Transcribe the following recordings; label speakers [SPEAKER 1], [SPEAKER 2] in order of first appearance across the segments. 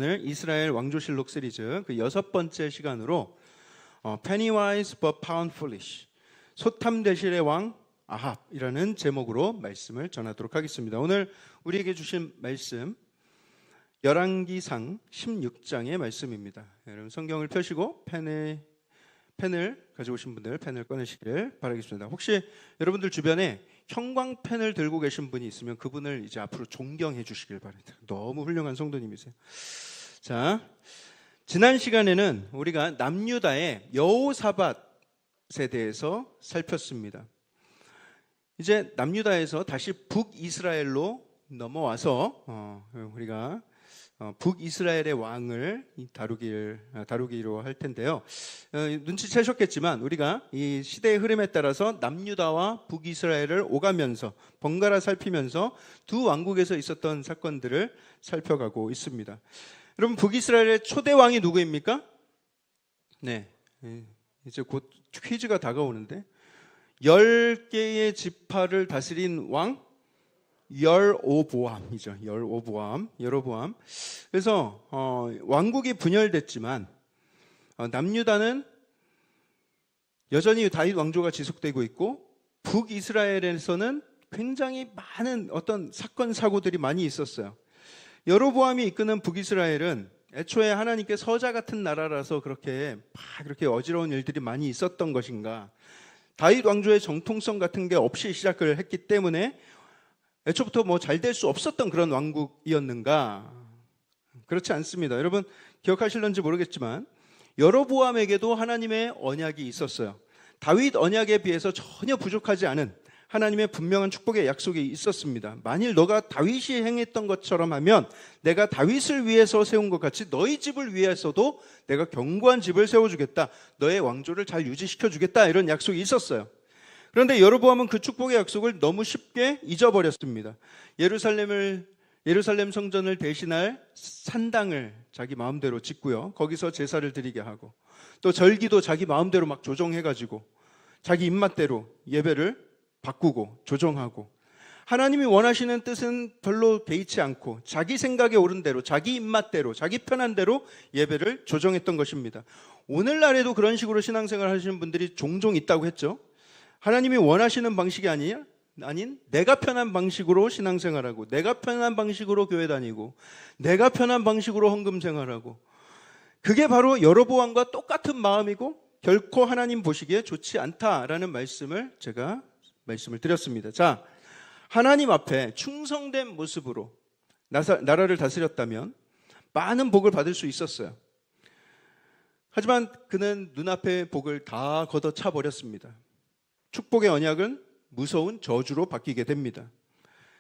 [SPEAKER 1] 오늘 이스라엘 왕조실록 시리즈 그 6번째 시간으로 Pennywise but Pound Foolish, 소탐대실의 왕 아합이라는 제목으로 말씀을 전하도록 하겠습니다. 오늘 우리에게 주신 말씀 열왕기상 16장의 말씀입니다. 여러분 성경을 펴시고 펜을 가지고 오신 분들 펜을 꺼내시길 바라겠습니다. 혹시 여러분들 주변에 형광펜을 들고 계신 분이 있으면 그분을 이제 앞으로 존경해 주시길 바랍니다. 너무 훌륭한 성도님이세요. 자, 지난 시간에는 우리가 남유다의 여호사밧에 대해서 살폈습니다. 이제 남유다에서 다시 북이스라엘로 넘어와서 우리가 북이스라엘의 왕을 다루기로 할 텐데요. 눈치채셨겠지만 우리가 이 시대의 흐름에 따라서 남유다와 북이스라엘을 오가면서 번갈아 살피면서 두 왕국에서 있었던 사건들을 살펴가고 있습니다. 여러분, 북이스라엘의 초대 왕이 누구입니까? 네, 이제 곧 퀴즈가 다가오는데 10개의 지파를 다스린 왕 여로보암이죠. 여로보암. 그래서 왕국이 분열됐지만 남유다는 여전히 다윗 왕조가 지속되고 있고 북이스라엘에서는 굉장히 많은 어떤 사건 사고들이 많이 있었어요. 여로보암이 이끄는 북이스라엘은 애초에 하나님께 서자 같은 나라라서 그렇게 어지러운 일들이 많이 있었던 것인가? 다윗 왕조의 정통성 같은 게 없이 시작을 했기 때문에 애초부터 뭐 잘 될 수 없었던 그런 왕국이었는가? 그렇지 않습니다. 여러분 기억하실런지 모르겠지만 여로보암에게도 하나님의 언약이 있었어요. 다윗 언약에 비해서 전혀 부족하지 않은 하나님의 분명한 축복의 약속이 있었습니다. 만일 너가 다윗이 행했던 것처럼 하면 내가 다윗을 위해서 세운 것 같이 너희 집을 위해서도 내가 견고한 집을 세워주겠다. 너의 왕조를 잘 유지시켜주겠다. 이런 약속이 있었어요. 그런데 여로보암은 그 축복의 약속을 너무 쉽게 잊어버렸습니다. 예루살렘 성전을 대신할 산당을 자기 마음대로 짓고요. 거기서 제사를 드리게 하고 또 절기도 자기 마음대로 막 조정해가지고 자기 입맛대로 예배를 바꾸고 조정하고 하나님이 원하시는 뜻은 별로 개의치 않고 자기 생각에 옳은 대로 자기 입맛대로 자기 편한 대로 예배를 조정했던 것입니다. 오늘날에도 그런 식으로 신앙생활 하시는 분들이 종종 있다고 했죠. 하나님이 원하시는 방식이 아닌 내가 편한 방식으로 신앙생활하고 내가 편한 방식으로 교회 다니고 내가 편한 방식으로 헌금 생활하고 그게 바로 여로보암과 똑같은 마음이고 결코 하나님 보시기에 좋지 않다라는 말씀을 드렸습니다. 자, 하나님 앞에 충성된 모습으로 나라를 다스렸다면 많은 복을 받을 수 있었어요. 하지만 그는 눈앞의 복을 다 걷어차 버렸습니다. 축복의 언약은 무서운 저주로 바뀌게 됩니다.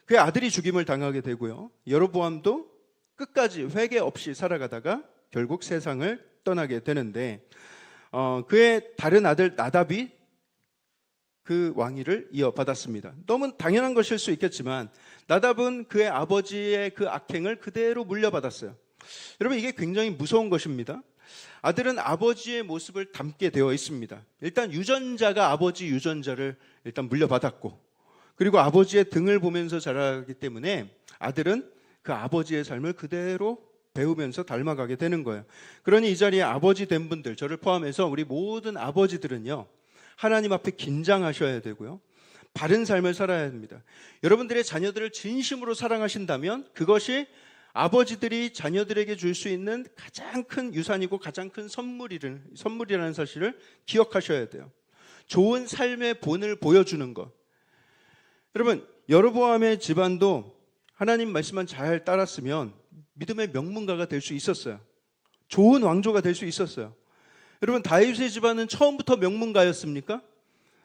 [SPEAKER 1] 그의 아들이 죽임을 당하게 되고요. 여로보암도 끝까지 회개 없이 살아가다가 결국 세상을 떠나게 되는데 그의 다른 아들 나답이 그 왕위를 이어받았습니다. 너무 당연한 것일 수 있겠지만 나답은 그의 아버지의 그 악행을 그대로 물려받았어요. 여러분 이게 굉장히 무서운 것입니다. 아들은 아버지의 모습을 담게 되어 있습니다. 일단 유전자가 아버지 유전자를 일단 물려받았고 그리고 아버지의 등을 보면서 자라기 때문에 아들은 그 아버지의 삶을 그대로 배우면서 닮아가게 되는 거예요. 그러니 이 자리에 아버지 된 분들, 저를 포함해서 우리 모든 아버지들은요 하나님 앞에 긴장하셔야 되고요. 바른 삶을 살아야 합니다. 여러분들의 자녀들을 진심으로 사랑하신다면 그것이 아버지들이 자녀들에게 줄 수 있는 가장 큰 유산이고 가장 큰 선물이라는 사실을 기억하셔야 돼요. 좋은 삶의 본을 보여주는 것. 여러분, 여로보암의 집안도 하나님 말씀만 잘 따랐으면 믿음의 명문가가 될 수 있었어요. 좋은 왕조가 될 수 있었어요. 여러분 다윗의 집안은 처음부터 명문가였습니까?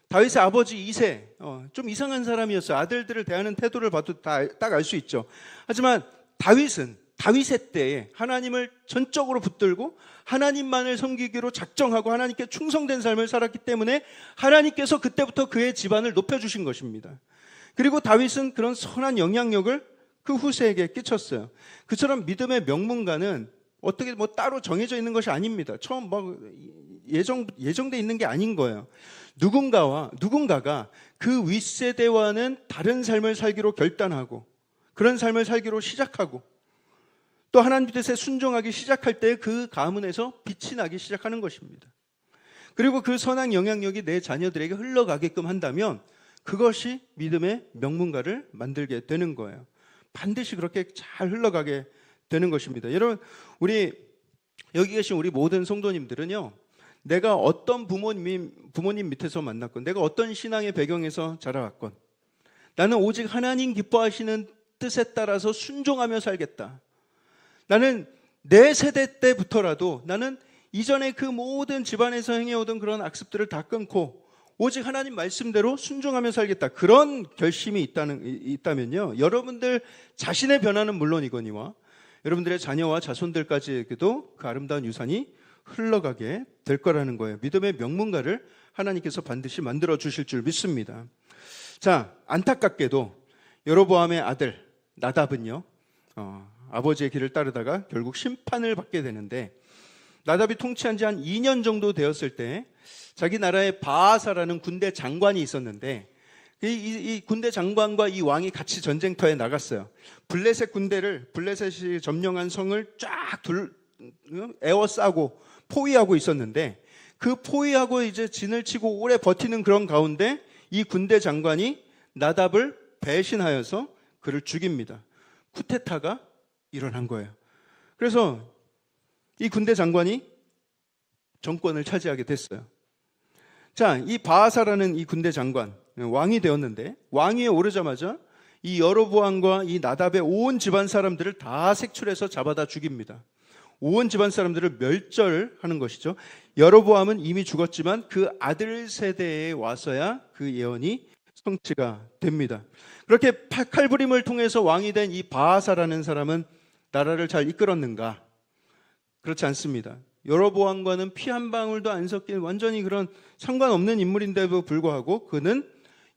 [SPEAKER 1] 다윗의 아버지 이세 좀 이상한 사람이었어요. 아들들을 대하는 태도를 봐도 딱 알 수 있죠. 하지만 다윗은 다윗의 때에 하나님을 전적으로 붙들고 하나님만을 섬기기로 작정하고 하나님께 충성된 삶을 살았기 때문에 하나님께서 그때부터 그의 집안을 높여주신 것입니다. 그리고 다윗은 그런 선한 영향력을 그 후세에게 끼쳤어요. 그처럼 믿음의 명문가는 어떻게 뭐 따로 정해져 있는 것이 아닙니다. 처음 예정돼 있는 게 아닌 거예요. 누군가가 그 윗세대와는 다른 삶을 살기로 결단하고 그런 삶을 살기로 시작하고 또 하나님 뜻에 순종하기 시작할 때 그 가문에서 빛이 나기 시작하는 것입니다. 그리고 그 선한 영향력이 내 자녀들에게 흘러가게끔 한다면 그것이 믿음의 명문가를 만들게 되는 거예요. 반드시 그렇게 잘 흘러가게 되는 것입니다. 여러분, 우리 여기 계신 우리 모든 성도님들은요, 내가 어떤 부모님 밑에서 만났건, 내가 어떤 신앙의 배경에서 자라왔건, 나는 오직 하나님 기뻐하시는 뜻에 따라서 순종하며 살겠다. 나는 내 세대 때부터라도 나는 이전에 그 모든 집안에서 행해오던 그런 악습들을 다 끊고 오직 하나님 말씀대로 순종하며 살겠다. 그런 결심이 있다면요, 여러분들 자신의 변화는 물론이거니와 여러분들의 자녀와 자손들까지에게도 그 아름다운 유산이 흘러가게 될 거라는 거예요. 믿음의 명문가를 하나님께서 반드시 만들어 주실 줄 믿습니다. 자, 안타깝게도 여로보암의 아들 나답은요, 아버지의 길을 따르다가 결국 심판을 받게 되는데, 나답이 통치한 지 한 2년 정도 되었을 때 자기 나라에 바아사라는 군대 장관이 있었는데, 이 군대 장관과 이 왕이 같이 전쟁터에 나갔어요. 블레셋이 점령한 성을 쫙 에워싸고 포위하고 있었는데, 그 포위하고 이제 진을 치고 오래 버티는 그런 가운데 이 군대 장관이 나답을 배신하여서 그를 죽입니다. 쿠데타가 일어난 거예요. 그래서 이 군대 장관이 정권을 차지하게 됐어요. 자, 이 바아사라는 이 군대 장관, 왕이 되었는데, 왕위에 오르자마자 이 여로보암과 이 나답의 온 집안 사람들을 다 색출해서 잡아다 죽입니다. 온 집안 사람들을 멸절하는 것이죠. 여로보암은 이미 죽었지만 그 아들 세대에 와서야 그 예언이 성취가 됩니다. 그렇게 칼부림을 통해서 왕이 된 이 바아사라는 사람은 나라를 잘 이끌었는가? 그렇지 않습니다. 여로보암과는 피 한 방울도 안 섞인 완전히 그런 상관없는 인물인데도 불구하고 그는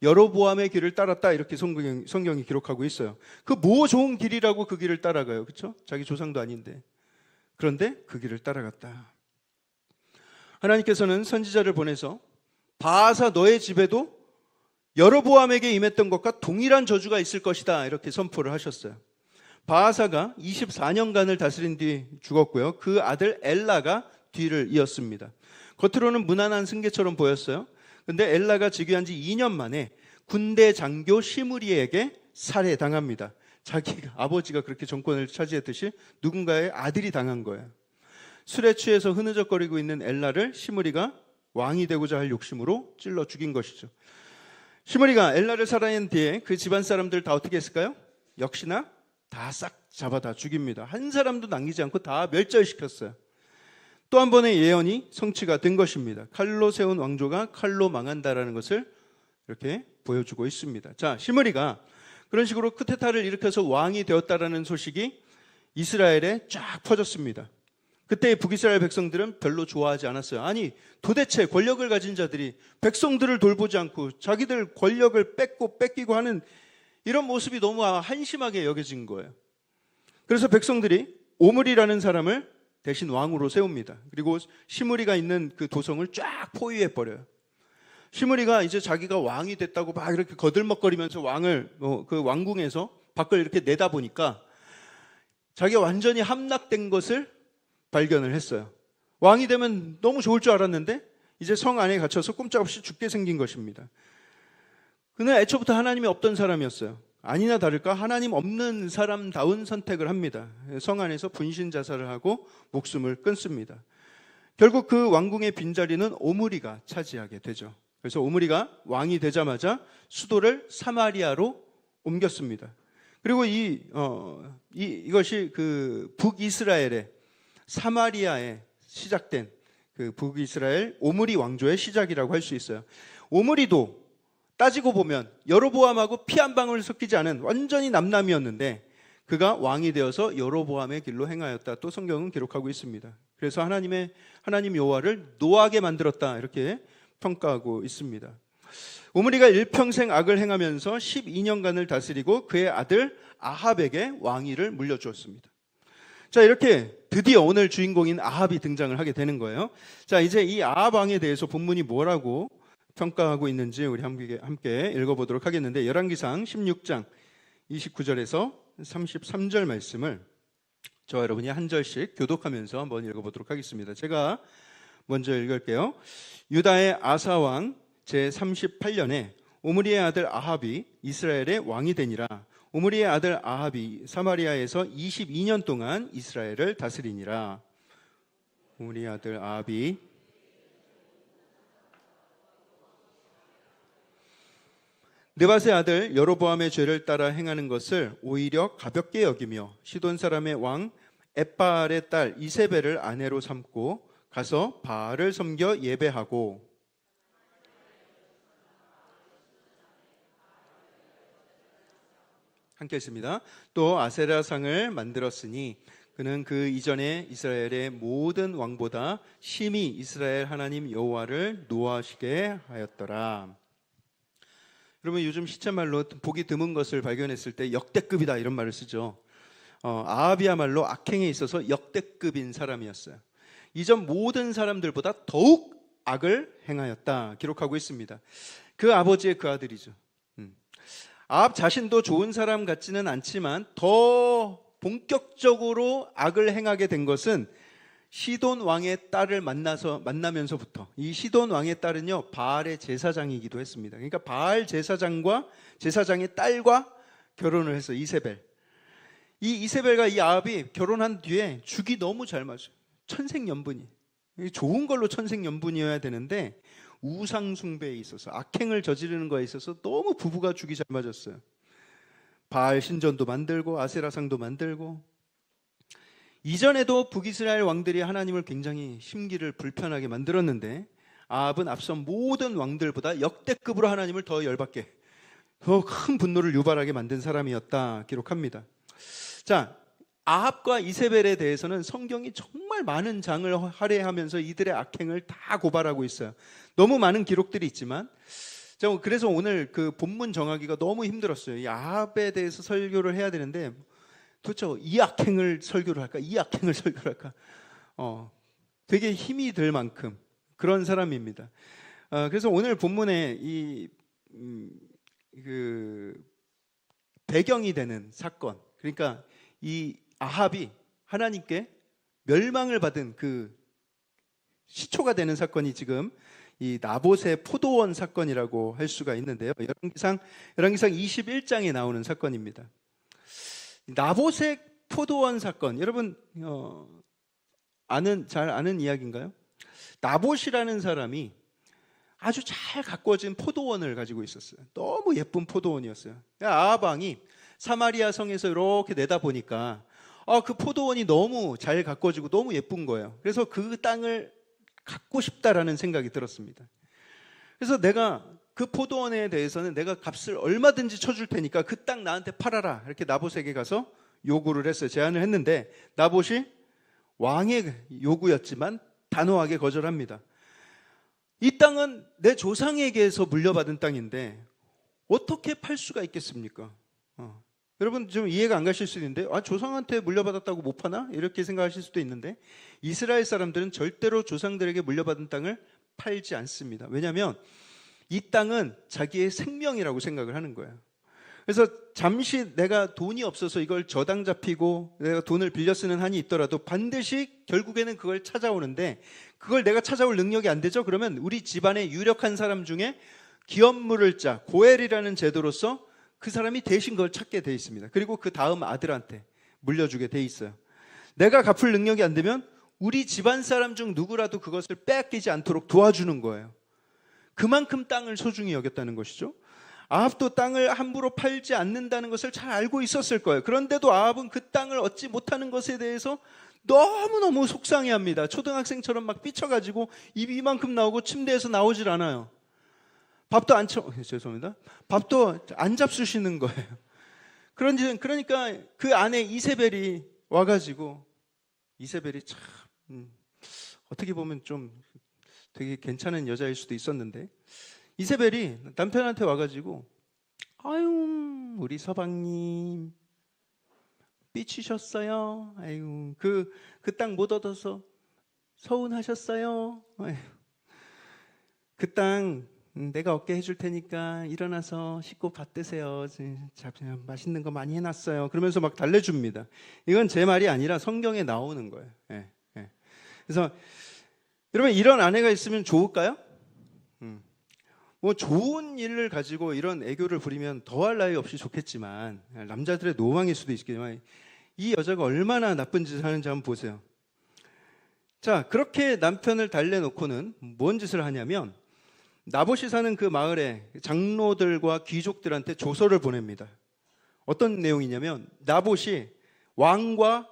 [SPEAKER 1] 여로보암의 길을 따랐다, 이렇게 성경이 기록하고 있어요. 그 뭐 좋은 길이라고 그 길을 따라가요, 그렇죠? 자기 조상도 아닌데. 그런데 그 길을 따라갔다. 하나님께서는 선지자를 보내서 바아사 너의 집에도 여로보암에게 임했던 것과 동일한 저주가 있을 것이다, 이렇게 선포를 하셨어요. 바아사가 24년간을 다스린 뒤 죽었고요. 그 아들 엘라가 뒤를 이었습니다. 겉으로는 무난한 승계처럼 보였어요. 근데 엘라가 즉위한 지 2년 만에 군대 장교 시므리에게 살해당합니다. 자기 아버지가 그렇게 정권을 차지했듯이 누군가의 아들이 당한 거예요. 술에 취해서 흐느적거리고 있는 엘라를 시므리가 왕이 되고자 할 욕심으로 찔러 죽인 것이죠. 시므리가 엘라를 살해한 뒤에 그 집안 사람들 다 어떻게 했을까요? 역시나 다 싹 잡아다 죽입니다. 한 사람도 남기지 않고 다 멸절시켰어요. 또 한 번의 예언이 성취가 된 것입니다. 칼로 세운 왕조가 칼로 망한다라는 것을 이렇게 보여주고 있습니다. 자, 시므리가 그런 식으로 쿠데타를 일으켜서 왕이 되었다라는 소식이 이스라엘에 쫙 퍼졌습니다. 그때 북이스라엘 백성들은 별로 좋아하지 않았어요. 아니, 도대체 권력을 가진 자들이 백성들을 돌보지 않고 자기들 권력을 뺏기고 하는 이런 모습이 너무 한심하게 여겨진 거예요. 그래서 백성들이 오므리라는 사람을 대신 왕으로 세웁니다. 그리고 시므리가 있는 그 도성을 쫙 포위해 버려요. 시므리가 이제 자기가 왕이 됐다고 막 이렇게 거들먹거리면서 그 왕궁에서 밖을 이렇게 내다보니까 자기가 완전히 함락된 것을 발견을 했어요. 왕이 되면 너무 좋을 줄 알았는데 이제 성 안에 갇혀서 꼼짝없이 죽게 생긴 것입니다. 그는 애초부터 하나님이 없던 사람이었어요. 아니나 다를까 하나님 없는 사람다운 선택을 합니다. 성 안에서 분신 자살을 하고 목숨을 끊습니다. 결국 그 왕궁의 빈자리는 오므리가 차지하게 되죠. 그래서 오므리가 왕이 되자마자 수도를 사마리아로 옮겼습니다. 그리고 이것이 그 북이스라엘의 사마리아에 시작된 그 북이스라엘 오므리 왕조의 시작이라고 할 수 있어요. 오므리도 따지고 보면 여로보암하고 피 한 방울 섞이지 않은 완전히 남남이었는데 그가 왕이 되어서 여로보암의 길로 행하였다. 또 성경은 기록하고 있습니다. 그래서 하나님 여호와를 노하게 만들었다, 이렇게 평가하고 있습니다. 오므리가 일평생 악을 행하면서 12년간을 다스리고 그의 아들 아합에게 왕위를 물려주었습니다. 자, 이렇게 드디어 오늘 주인공인 아합이 등장을 하게 되는 거예요. 자, 이제 이 아합 왕에 대해서 본문이 뭐라고 평가하고 있는지 우리 함께 읽어보도록 하겠는데, 열왕기상 16장 29절에서 33절 말씀을 저와 여러분이 한 절씩 교독하면서 한번 읽어보도록 하겠습니다. 제가 먼저 읽을게요. 유다의 아사 왕 제38년에 오므리의 아들 아합이 이스라엘의 왕이 되니라. 오므리의 아들 아합이 사마리아에서 22년 동안 이스라엘을 다스리니라. 오므리의 아들 아합이 느밧의 아들 여로보암의 죄를 따라 행하는 것을 오히려 가볍게 여기며 시돈 사람의 왕 엣바알의 딸 이세벨을 아내로 삼고 가서 바알을 섬겨 예배하고 함께 했습니다. 또 아세라상을 만들었으니 그는 그 이전에 이스라엘의 모든 왕보다 심히 이스라엘 하나님 여호와를 노하시게 하였더라. 여러분 요즘 시체말로 보기 드문 것을 발견했을 때 역대급이다 이런 말을 쓰죠. 아합이야말로 악행에 있어서 역대급인 사람이었어요. 이전 모든 사람들보다 더욱 악을 행하였다 기록하고 있습니다. 그 아버지의 그 아들이죠. 아합 자신도 좋은 사람 같지는 않지만 더 본격적으로 악을 행하게 된 것은 시돈 왕의 딸을 만나면서부터. 이 시돈 왕의 딸은요 바알의 제사장이기도 했습니다. 그러니까 바알 제사장과 제사장의 딸과 결혼을 해서 이세벨. 이 이세벨과 이 아합이 결혼한 뒤에 죽이 너무 잘 맞아요. 천생연분이. 좋은 걸로 천생연분이어야 되는데 우상 숭배에 있어서 악행을 저지르는 거에 있어서 너무 부부가 죽이 잘 맞았어요. 바알 신전도 만들고 아세라상도 만들고. 이전에도 북이스라엘 왕들이 하나님을 굉장히 심기를 불편하게 만들었는데 아합은 앞선 모든 왕들보다 역대급으로 하나님을 더 열받게, 더 큰 분노를 유발하게 만든 사람이었다 기록합니다. 자, 아합과 이세벨에 대해서는 성경이 정말 많은 장을 할애하면서 이들의 악행을 다 고발하고 있어요. 너무 많은 기록들이 있지만 그래서 오늘 그 본문 정하기가 너무 힘들었어요. 이 아합에 대해서 설교를 해야 되는데 도대체 이 악행을 설교를 할까? 이 악행을 설교를 할까? 되게 힘이 들 만큼 그런 사람입니다. 그래서 오늘 본문에 그 배경이 되는 사건, 그러니까 이 아합이 하나님께 멸망을 받은 그 시초가 되는 사건이 지금 이 나봇의 포도원 사건이라고 할 수가 있는데요. 열왕기상 21장에 나오는 사건입니다. 나봇의 포도원 사건, 여러분 잘 아는 이야기인가요? 나봇이라는 사람이 아주 잘 가꿔진 포도원을 가지고 있었어요. 너무 예쁜 포도원이었어요. 아합 왕이 사마리아 성에서 이렇게 내다보니까 그 포도원이 너무 잘 가꿔지고 너무 예쁜 거예요. 그래서 그 땅을 갖고 싶다라는 생각이 들었습니다. 그래서 내가 그 포도원에 대해서는 내가 값을 얼마든지 쳐줄 테니까 그 땅 나한테 팔아라, 이렇게 나봇에게 가서 요구를 했어요. 제안을 했는데 나봇이 왕의 요구였지만 단호하게 거절합니다. 이 땅은 내 조상에게서 물려받은 땅인데 어떻게 팔 수가 있겠습니까? 여러분 좀 이해가 안 가실 수도 있는데 조상한테 물려받았다고 못 파나? 이렇게 생각하실 수도 있는데 이스라엘 사람들은 절대로 조상들에게 물려받은 땅을 팔지 않습니다. 왜냐하면 이 땅은 자기의 생명이라고 생각을 하는 거예요. 그래서 잠시 내가 돈이 없어서 이걸 저당 잡히고 내가 돈을 빌려 쓰는 한이 있더라도 반드시 결국에는 그걸 찾아오는데 그걸 내가 찾아올 능력이 안 되죠? 그러면 우리 집안의 유력한 사람 중에 기업물을 자, 고엘이라는 제도로서 그 사람이 대신 그걸 찾게 돼 있습니다. 그리고 그 다음 아들한테 물려주게 돼 있어요. 내가 갚을 능력이 안 되면 우리 집안 사람 중 누구라도 그것을 빼앗기지 않도록 도와주는 거예요. 그만큼 땅을 소중히 여겼다는 것이죠. 아합도 땅을 함부로 팔지 않는다는 것을 잘 알고 있었을 거예요. 그런데도 아합은 그 땅을 얻지 못하는 것에 대해서 너무너무 속상해합니다. 초등학생처럼 막 삐쳐가지고 입이 이만큼 나오고 침대에서 나오질 않아요. 밥도 안 잡수시는 거예요. 그러니까 그 아내 이세벨이 와가지고, 이세벨이 참 어떻게 보면 좀 되게 괜찮은 여자일 수도 있었는데, 이세벨이 남편한테 와가지고 아유 우리 서방님 삐치셨어요. 아유 그 땅 못 얻어서 서운하셨어요. 그 땅 내가 얻게 해줄 테니까 일어나서 씻고 밥 드세요. 맛있는 거 많이 해놨어요. 그러면서 막 달래줍니다. 이건 제 말이 아니라 성경에 나오는 거예요. 예, 예. 그래서 여러분, 이런 아내가 있으면 좋을까요? 뭐 좋은 일을 가지고 이런 애교를 부리면 더할 나위 없이 좋겠지만, 남자들의 노망일 수도 있겠지만, 이 여자가 얼마나 나쁜 짓을 하는지 한번 보세요. 자, 그렇게 남편을 달래놓고는 뭔 짓을 하냐면, 나봇이 사는 그 마을에 장로들과 귀족들한테 조서를 보냅니다. 어떤 내용이냐면, 나봇이 왕과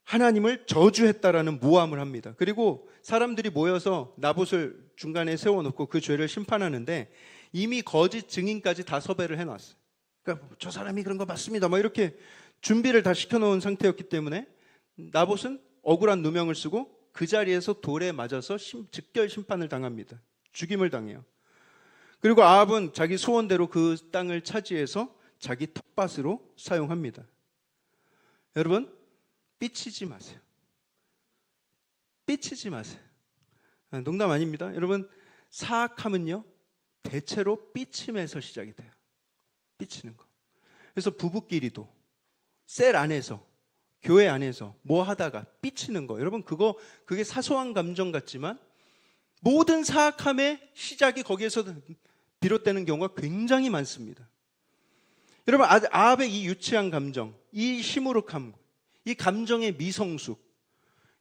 [SPEAKER 1] 하나님을 저주했다라는 모함을 합니다. 그리고 사람들이 모여서 나봇을 중간에 세워놓고 그 죄를 심판하는데, 이미 거짓 증인까지 다 섭외를 해놨어요. 그러니까 저 사람이 그런 거 맞습니다, 막 이렇게 준비를 다 시켜놓은 상태였기 때문에 나봇은 억울한 누명을 쓰고 그 자리에서 돌에 맞아서 즉결 심판을 당합니다. 죽임을 당해요. 그리고 아합은 자기 소원대로 그 땅을 차지해서 자기 텃밭으로 사용합니다. 여러분, 삐치지 마세요. 삐치지 마세요. 농담 아닙니다. 여러분, 사악함은요, 대체로 삐침에서 시작이 돼요. 삐치는 거. 그래서 부부끼리도 셀 안에서, 교회 안에서 뭐 하다가 삐치는 거, 여러분, 그게 사소한 감정 같지만 모든 사악함의 시작이 거기에서 비롯되는 경우가 굉장히 많습니다. 여러분, 아합의 이 유치한 감정, 이 시무룩함, 이 감정의 미성숙,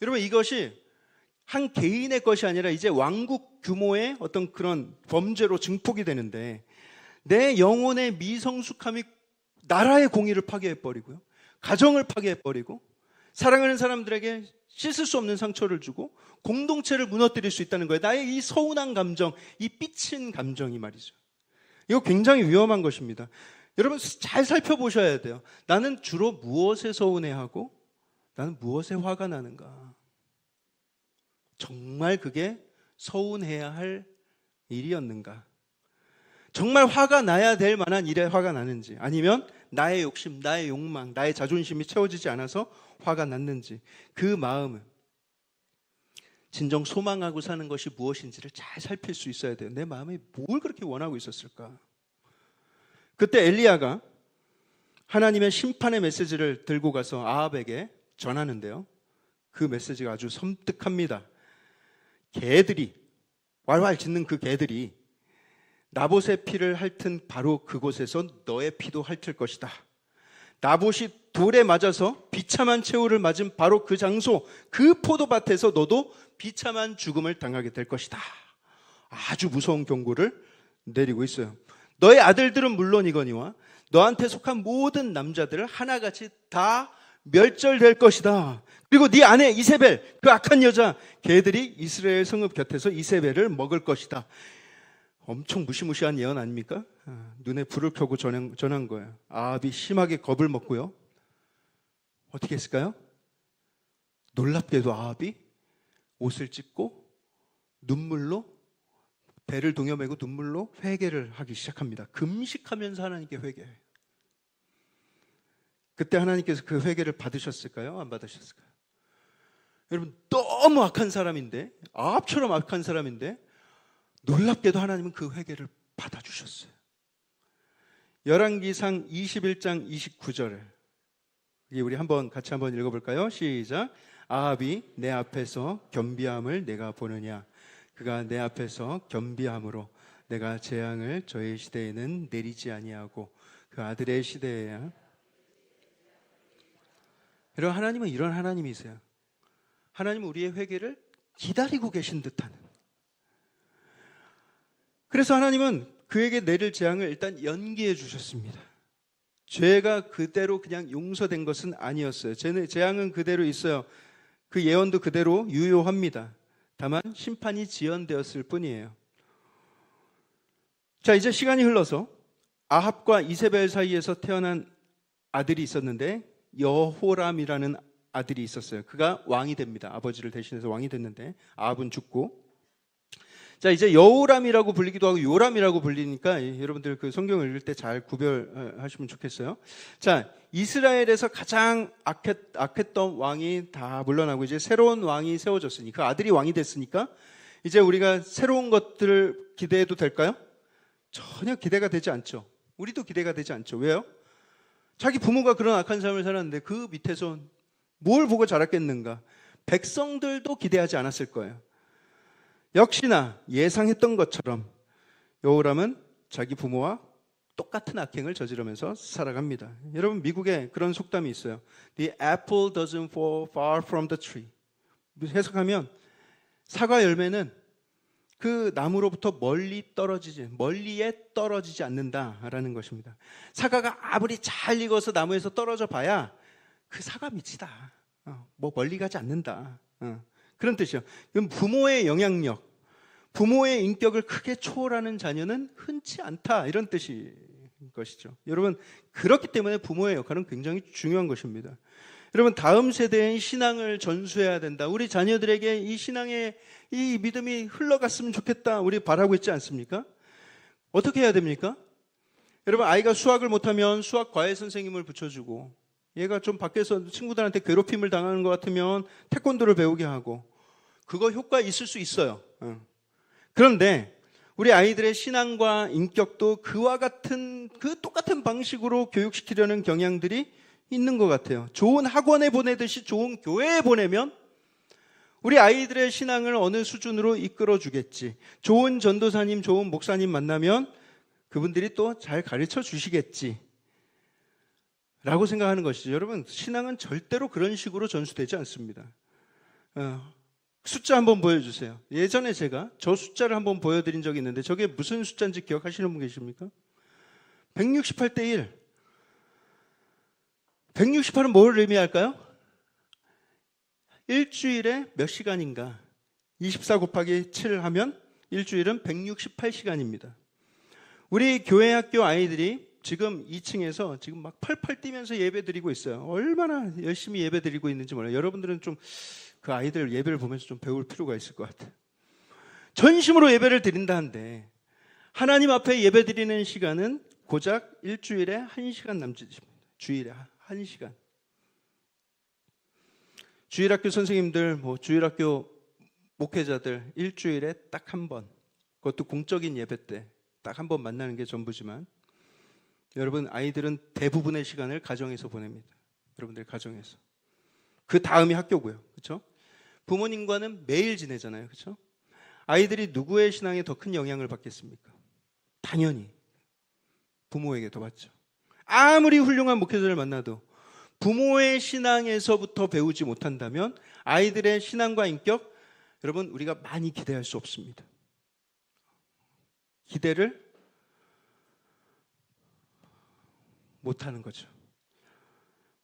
[SPEAKER 1] 여러분, 이것이 한 개인의 것이 아니라 이제 왕국 규모의 어떤 그런 범죄로 증폭이 되는데, 내 영혼의 미성숙함이 나라의 공의를 파괴해버리고요, 가정을 파괴해버리고, 사랑하는 사람들에게 씻을 수 없는 상처를 주고 공동체를 무너뜨릴 수 있다는 거예요. 나의 이 서운한 감정, 이 삐친 감정이 말이죠. 이거 굉장히 위험한 것입니다. 여러분, 잘 살펴보셔야 돼요. 나는 주로 무엇에 서운해하고 나는 무엇에 화가 나는가? 정말 그게 서운해야 할 일이었는가? 정말 화가 나야 될 만한 일에 화가 나는지, 아니면 나의 욕심, 나의 욕망, 나의 자존심이 채워지지 않아서 화가 났는지, 그 마음은 진정 소망하고 사는 것이 무엇인지를 잘 살필 수 있어야 돼요. 내 마음에 뭘 그렇게 원하고 있었을까? 그때 엘리야가 하나님의 심판의 메시지를 들고 가서 아합에게 전하는데요, 그 메시지가 아주 섬뜩합니다. 개들이, 왈왈 짖는 그 개들이 나봇의 피를 핥은 바로 그곳에서 너의 피도 핥을 것이다. 나봇이 돌에 맞아서 비참한 최후를 맞은 바로 그 장소, 그 포도밭에서 너도 비참한 죽음을 당하게 될 것이다. 아주 무서운 경고를 내리고 있어요. 너의 아들들은 물론이거니와 너한테 속한 모든 남자들을 하나같이 다 멸절될 것이다. 그리고 네 아내 이세벨, 그 악한 여자, 걔들이 이스라엘 성읍 곁에서 이세벨을 먹을 것이다. 엄청 무시무시한 예언 아닙니까? 눈에 불을 켜고 전한 거예요. 아합이 심하게 겁을 먹고요, 어떻게 했을까요? 놀랍게도 아합이 옷을 찢고 눈물로, 배를 동여매고 눈물로 회개를 하기 시작합니다. 금식하면서 하나님께 회개해요. 그때 하나님께서 그 회개를 받으셨을까요? 안 받으셨을까요? 여러분, 너무 악한 사람인데, 아합처럼 악한 사람인데 놀랍게도 하나님은 그 회개를 받아주셨어요. 열왕기상 21장 29절을 우리 같이 한번 읽어볼까요? 시작. 아합이 내 앞에서 겸비함을 내가 보느냐? 그가 내 앞에서 겸비함으로 내가 재앙을 저의 시대에는 내리지 아니하고 그 아들의 시대에야. 여러분, 하나님은 이런 하나님이세요. 하나님은 우리의 회개를 기다리고 계신 듯한. 그래서 하나님은 그에게 내릴 재앙을 일단 연기해 주셨습니다. 죄가 그대로 그냥 용서된 것은 아니었어요. 재앙은 그대로 있어요. 그 예언도 그대로 유효합니다. 다만 심판이 지연되었을 뿐이에요. 자, 이제 시간이 흘러서 아합과 이세벨 사이에서 태어난 아들이 있었는데, 여호람이라는 아들이 있었어요. 그가 왕이 됩니다. 아버지를 대신해서 왕이 됐는데 아합은 죽고, 자, 이제 여호람이라고 불리기도 하고 요람이라고 불리니까 여러분들 그 성경을 읽을 때 잘 구별하시면 좋겠어요. 자, 이스라엘에서 가장 악했던 왕이 다 물러나고 이제 새로운 왕이 세워졌으니, 그 아들이 왕이 됐으니까 이제 우리가 새로운 것들을 기대해도 될까요? 전혀 기대가 되지 않죠. 우리도 기대가 되지 않죠. 왜요? 자기 부모가 그런 악한 삶을 살았는데 그 밑에서 뭘 보고 자랐겠는가? 백성들도 기대하지 않았을 거예요. 역시나 예상했던 것처럼 여호람은 자기 부모와 똑같은 악행을 저지르면서 살아갑니다. 여러분, 미국에 그런 속담이 있어요. The apple doesn't fall far from the tree. 해석하면 사과 열매는 그 나무로부터 멀리에 떨어지지 않는다라는 것입니다. 사과가 아무리 잘 익어서 나무에서 떨어져 봐야 그 사과 밑이다. 뭐 멀리 가지 않는다. 그런 뜻이요. 그럼 부모의 영향력, 부모의 인격을 크게 초월하는 자녀는 흔치 않다, 이런 뜻인 것이죠. 여러분, 그렇기 때문에 부모의 역할은 굉장히 중요한 것입니다. 여러분, 다음 세대의 신앙을 전수해야 된다. 우리 자녀들에게 이 신앙의 이 믿음이 흘러갔으면 좋겠다, 우리 바라고 있지 않습니까? 어떻게 해야 됩니까? 여러분, 아이가 수학을 못하면 수학 과외 선생님을 붙여주고, 얘가 좀 밖에서 친구들한테 괴롭힘을 당하는 것 같으면 태권도를 배우게 하고, 그거 효과 있을 수 있어요. 그런데 우리 아이들의 신앙과 인격도 그와 같은, 그 똑같은 방식으로 교육시키려는 경향들이 있는 것 같아요. 좋은 학원에 보내듯이 좋은 교회에 보내면 우리 아이들의 신앙을 어느 수준으로 이끌어 주겠지. 좋은 전도사님, 좋은 목사님 만나면 그분들이 또 잘 가르쳐 주시겠지 라고 생각하는 것이죠. 여러분, 신앙은 절대로 그런 식으로 전수되지 않습니다. 숫자 한번 보여주세요. 예전에 제가 저 숫자를 한번 보여드린 적이 있는데 저게 무슨 숫자인지 기억하시는 분 계십니까? 168대 1. 168은 뭘 의미할까요? 일주일에 몇 시간인가? 24 곱하기 7 하면 일주일은 168시간입니다. 우리 교회 학교 아이들이 지금 2층에서 지금 막 펄펄 뛰면서 예배 드리고 있어요. 얼마나 열심히 예배 드리고 있는지 몰라요. 여러분들은 좀 그 아이들 예배를 보면서 좀 배울 필요가 있을 것 같아요. 전심으로 예배를 드린다는데 하나님 앞에 예배 드리는 시간은 고작 일주일에 1시간 남짓입니다. 주일에 1시간. 주일학교 선생님들, 주일학교 목회자들 일주일에 딱 한 번, 그것도 공적인 예배 때 딱 한 번 만나는 게 전부지만, 여러분, 아이들은 대부분의 시간을 가정에서 보냅니다. 여러분들 가정에서. 그 다음이 학교고요. 그렇죠? 부모님과는 매일 지내잖아요. 그렇죠? 아이들이 누구의 신앙에 더 큰 영향을 받겠습니까? 당연히 부모에게 더 받죠. 아무리 훌륭한 목회자를 만나도 부모의 신앙에서부터 배우지 못한다면 아이들의 신앙과 인격, 여러분, 우리가 많이 기대할 수 없습니다. 기대를 못하는 거죠.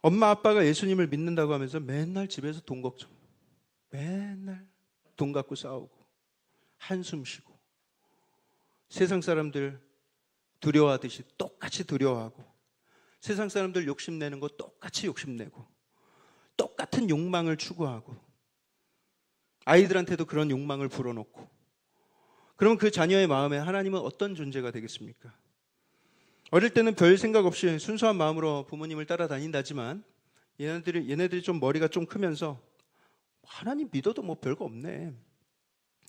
[SPEAKER 1] 엄마 아빠가 예수님을 믿는다고 하면서 맨날 집에서 돈 걱정, 맨날 돈 갖고 싸우고 한숨 쉬고 세상 사람들 두려워하듯이 똑같이 두려워하고 세상 사람들 욕심내는 거 똑같이 욕심내고 똑같은 욕망을 추구하고 아이들한테도 그런 욕망을 불어넣고, 그러면 그 자녀의 마음에 하나님은 어떤 존재가 되겠습니까? 어릴 때는 별 생각 없이 순수한 마음으로 부모님을 따라다닌다지만 얘네들이 좀 머리가 좀 크면서 하나님 믿어도 뭐 별거 없네,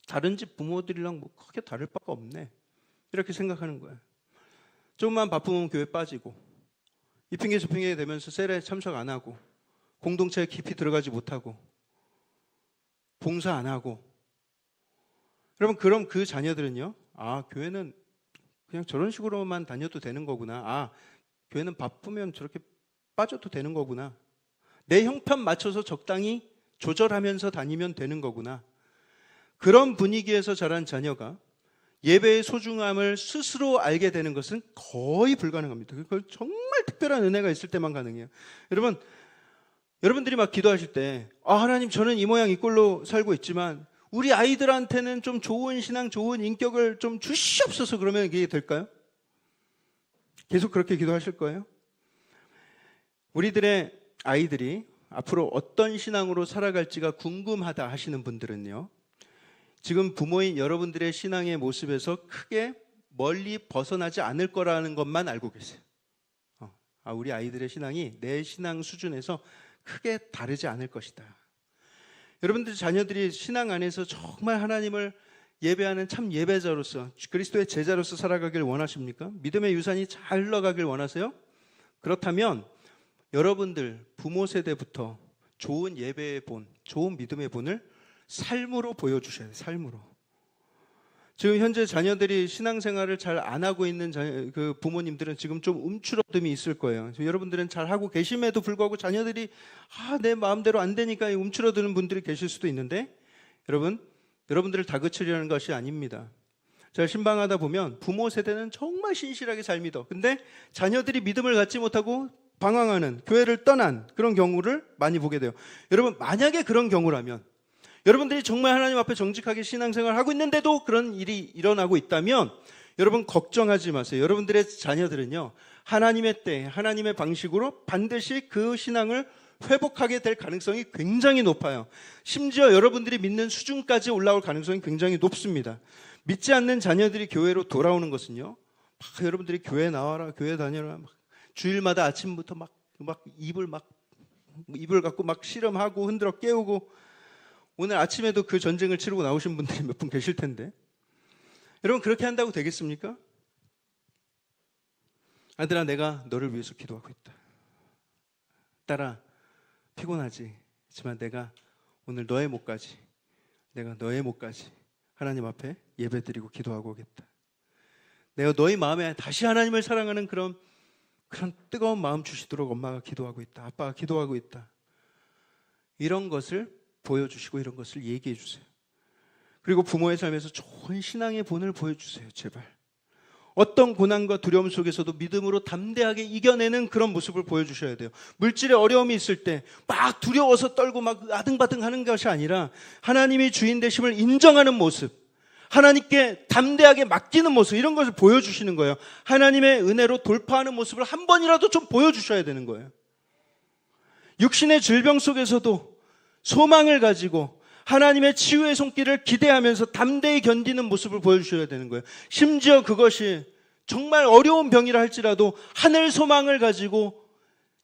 [SPEAKER 1] 다른 집 부모들이랑 뭐 크게 다를 바가 없네, 이렇게 생각하는 거예요. 조금만 바쁘면 교회 빠지고 이 핑계 저 핑계 되면서 셀에 참석 안 하고 공동체에 깊이 들어가지 못하고 봉사 안 하고, 여러분, 그럼 그 자녀들은요, 교회는 그냥 저런 식으로만 다녀도 되는 거구나, 교회는 바쁘면 저렇게 빠져도 되는 거구나, 내 형편 맞춰서 적당히 조절하면서 다니면 되는 거구나, 그런 분위기에서 자란 자녀가 예배의 소중함을 스스로 알게 되는 것은 거의 불가능합니다. 그걸 정말 특별한 은혜가 있을 때만 가능해요. 여러분들이 막 기도하실 때 하나님, 저는 이 모양 이 꼴로 살고 있지만 우리 아이들한테는 좀 좋은 신앙, 좋은 인격을 좀 주시옵소서, 그러면 이게 될까요? 계속 그렇게 기도하실 거예요? 우리들의 아이들이 앞으로 어떤 신앙으로 살아갈지가 궁금하다 하시는 분들은요, 지금 부모인 여러분들의 신앙의 모습에서 크게 멀리 벗어나지 않을 거라는 것만 알고 계세요. 우리 아이들의 신앙이 내 신앙 수준에서 크게 다르지 않을 것이다. 여러분들 자녀들이 신앙 안에서 정말 하나님을 예배하는 참 예배자로서 그리스도의 제자로서 살아가길 원하십니까? 믿음의 유산이 잘 흘러가길 원하세요? 그렇다면 여러분들 부모 세대부터 좋은 예배의 본, 좋은 믿음의 본을 삶으로 보여주셔야 돼요. 삶으로. 지금 현재 자녀들이 신앙생활을 잘 안 하고 있는 그 부모님들은 지금 좀 움츠러듦이 있을 거예요. 여러분들은 잘 하고 계심에도 불구하고 자녀들이 내 마음대로 안 되니까 움츠러드는 분들이 계실 수도 있는데, 여러분들을 다그치려는 것이 아닙니다. 제가 신방하다 보면 부모 세대는 정말 신실하게 잘 믿어. 근데 자녀들이 믿음을 갖지 못하고 방황하는, 교회를 떠난 그런 경우를 많이 보게 돼요. 여러분, 만약에 그런 경우라면, 여러분들이 정말 하나님 앞에 정직하게 신앙생활을 하고 있는데도 그런 일이 일어나고 있다면 여러분 걱정하지 마세요. 여러분들의 자녀들은요, 하나님의 때, 하나님의 방식으로 반드시 그 신앙을 회복하게 될 가능성이 굉장히 높아요. 심지어 여러분들이 믿는 수준까지 올라올 가능성이 굉장히 높습니다. 믿지 않는 자녀들이 교회로 돌아오는 것은요, 여러분들이 교회 나와라, 교회 다녀라, 주일마다 아침부터 입을 갖고 막 씨름하고 흔들어 깨우고, 오늘 아침에도 그 전쟁을 치르고 나오신 분들이 몇 분 계실 텐데, 여러분 그렇게 한다고 되겠습니까? 아들아, 내가 너를 위해서 기도하고 있다. 딸아, 피곤하지? 하지만 내가 오늘 내가 너의 목까지 하나님 앞에 예배드리고 기도하고 오겠다. 내가 너희 마음에 다시 하나님을 사랑하는 그런 뜨거운 마음 주시도록 엄마가 기도하고 있다. 아빠가 기도하고 있다. 이런 것을 보여주시고 이런 것을 얘기해 주세요. 그리고 부모의 삶에서 좋은 신앙의 본을 보여주세요. 제발. 어떤 고난과 두려움 속에서도 믿음으로 담대하게 이겨내는 그런 모습을 보여주셔야 돼요. 물질의 어려움이 있을 때 막 두려워서 떨고 막 아등바등 하는 것이 아니라 하나님이 주인 되심을 인정하는 모습, 하나님께 담대하게 맡기는 모습, 이런 것을 보여주시는 거예요. 하나님의 은혜로 돌파하는 모습을 한 번이라도 좀 보여주셔야 되는 거예요. 육신의 질병 속에서도 소망을 가지고 하나님의 치유의 손길을 기대하면서 담대히 견디는 모습을 보여주셔야 되는 거예요. 심지어 그것이 정말 어려운 병이라 할지라도 하늘 소망을 가지고,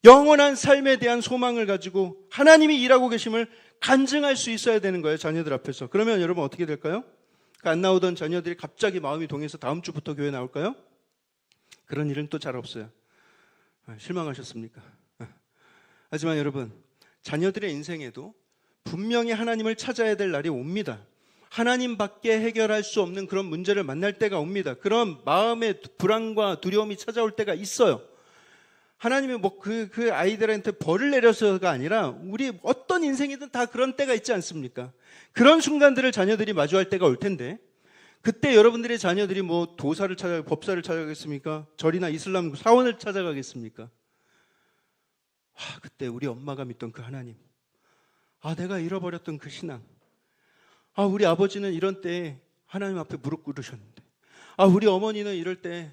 [SPEAKER 1] 영원한 삶에 대한 소망을 가지고 하나님이 일하고 계심을 간증할 수 있어야 되는 거예요. 자녀들 앞에서. 그러면 여러분 어떻게 될까요? 안 나오던 자녀들이 갑자기 마음이 동해서 다음 주부터 교회 나올까요? 그런 일은 또 잘 없어요. 실망하셨습니까? 하지만 여러분, 자녀들의 인생에도 분명히 하나님을 찾아야 될 날이 옵니다. 하나님밖에 해결할 수 없는 그런 문제를 만날 때가 옵니다. 그런 마음의 불안과 두려움이 찾아올 때가 있어요. 하나님이 그 아이들한테 벌을 내려서가 아니라 우리 어떤 인생이든 다 그런 때가 있지 않습니까? 그런 순간들을 자녀들이 마주할 때가 올 텐데, 그때 여러분들의 자녀들이 도사를 법사를 찾아가겠습니까? 절이나 이슬람 사원을 찾아가겠습니까? 그때 우리 엄마가 믿던 그 하나님, 내가 잃어버렸던 그 신앙, 우리 아버지는 이런 때에 하나님 앞에 무릎 꿇으셨는데, 우리 어머니는 이럴 때